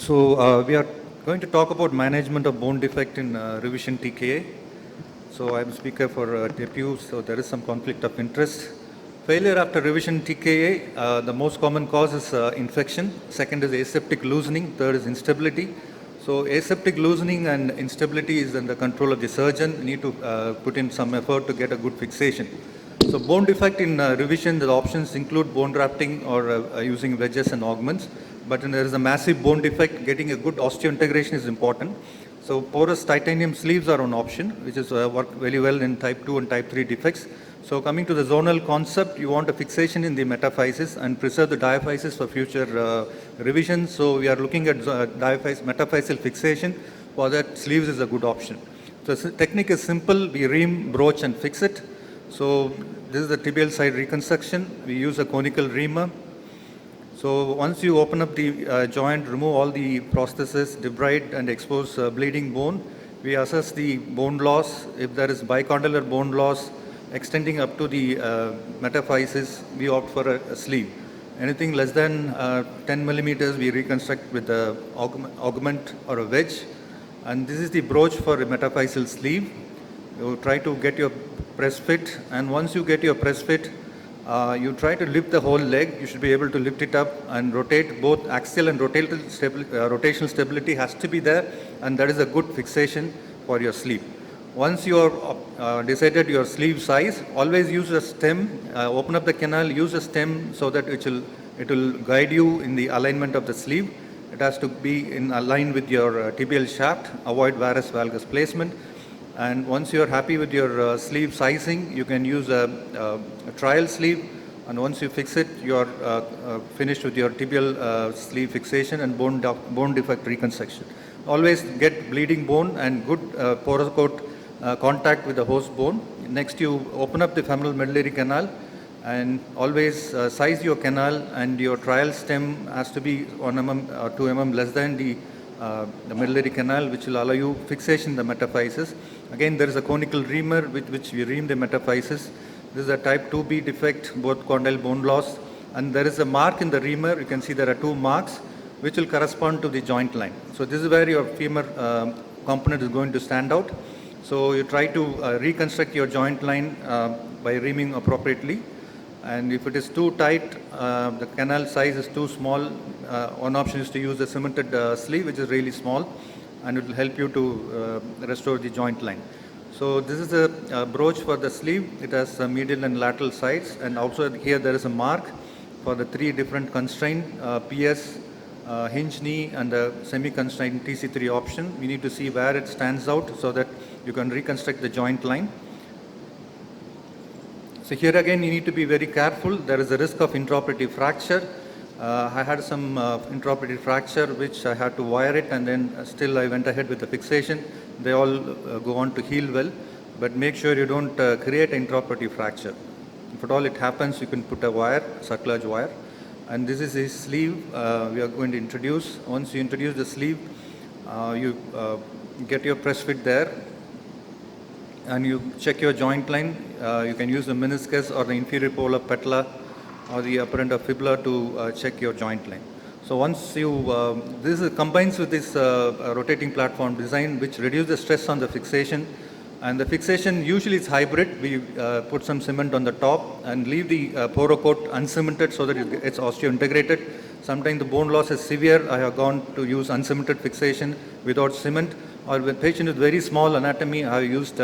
We are going to talk about management of bone defect in revision TKA. So I'm speaker for debut, so there is some conflict of interest. Failure after revision TKA, the most common cause is infection. Second is aseptic loosening. Third is instability. So aseptic loosening and instability is under control of the surgeon. You need to put in some effort to get a good fixation. So bone defect in revision, the options include bone grafting or using wedges and augments. But when there is a massive bone defect, getting a good osseointegration is important. So porous titanium sleeves are an option, which is work very well in type 2 and type 3 defects. So coming to the zonal concept, you want a fixation in the metaphysis and preserve the diaphysis for future revision. So we are looking at metaphyseal fixation. For that, sleeves is a good option. So the technique is simple. We ream, broach and fix it. So this is the tibial side reconstruction. We use a conical reamer. So once you open up the joint, remove all the prosthesis, debride and expose bleeding bone, we assess the bone loss. If there is bicondylar bone loss extending up to the metaphysis, we opt for a sleeve. Anything less than 10 millimeters, we reconstruct with a augment or a wedge. And this is the broach for a metaphyseal sleeve. You try to get your press fit, and once you get your press fit, you try to lift the whole leg. You should be able to lift it up and rotate. Both axial and rotational stability has to be there, and that is a good fixation for your sleeve. Once you are decided your sleeve size, always use a stem. Open up the canal, use a stem so that it will guide you in the alignment of the sleeve. It has to be in line with your tibial shaft. Avoid varus valgus placement. And once you are happy with your sleeve sizing, you can use a trial sleeve. And once you fix it, you are finished with your tibial sleeve fixation and bone defect reconstruction. Always get bleeding bone and good porous coat contact with the host bone. Next, you open up the femoral medullary canal and always size your canal, and your trial stem has to be 1 mm or 2 mm less than the medullary canal, which will allow you fixation in the metaphysis. Again, there is a conical reamer with which we ream the metaphysis. This is a type 2B defect, both condyle bone loss. And there is a mark in the reamer. You can see there are 2 marks which will correspond to the joint line. So this is where your femur component is going to stand out. So you try to reconstruct your joint line by reaming appropriately. And if it is too tight, the canal size is too small, one option is to use a cemented sleeve, which is really small, and it will help you to restore the joint line. So this is a broach for the sleeve. It has medial and lateral sides, and also here there is a mark for the 3 different constraint, PS, hinge knee and the semi-constrained TC3 option. We need to see where it stands out so that you can reconstruct the joint line. So here again, you need to be very careful. There is a risk of intraoperative fracture. I had some intraoperative fracture, which I had to wire it, and then still I went ahead with the fixation. They all go on to heal well, but make sure you don't create an intraoperative fracture. If at all it happens, you can put a wire, circulage wire. And this is a sleeve we are going to introduce. Once you introduce the sleeve, you get your press fit there, and you check your joint line. You can use the meniscus or the inferior pole of patella or the upper end of fibula to check your joint line. So once you, this combines with this rotating platform design, which reduces the stress on the fixation. And the fixation usually is hybrid. We put some cement on the top and leave the poro coat uncemented so that it's osteointegrated. Sometimes the bone loss is severe. I have gone to use uncemented fixation without cement. Or when patient with very small anatomy, I have used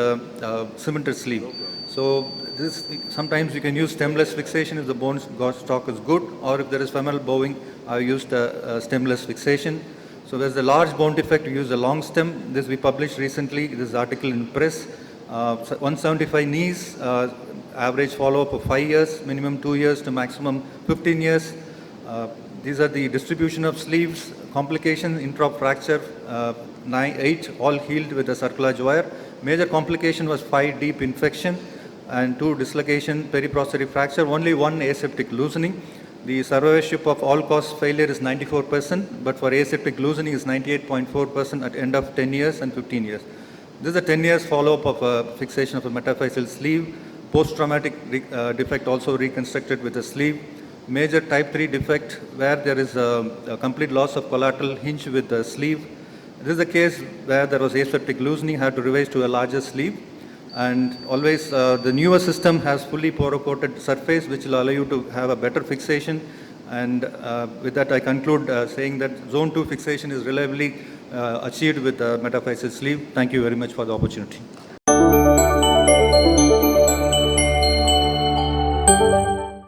cemented sleeve. So this, sometimes you can use stemless fixation if the bone stock is good, or if there is femoral bowing, I used stemless fixation. So there's a large bone defect, we use a long stem. This we published recently, this article in press. 175 knees, average follow-up of 5 years, minimum 2 years to maximum 15 years. These are the distribution of sleeves, complications, intraop fracture, 8, all healed with a circulage wire. Major complication was 5 deep infection and 2 dislocation, periprosthetic fracture, only 1 aseptic loosening. The survivorship of all-cause failure is 94%, but for aseptic loosening is 98.4% at end of 10 years and 15 years. This is a 10 years follow-up of a fixation of a metaphyseal sleeve. Post-traumatic defect also reconstructed with a sleeve. major type 3 defect where there is a complete loss of collateral hinge with the sleeve. This is a case where there was aseptic loosening, had to revise to a larger sleeve. And always the newer system has fully poro-coated surface which will allow you to have a better fixation. And with that I conclude saying that zone 2 fixation is reliably achieved with the metaphyseal sleeve. Thank you very much for the opportunity.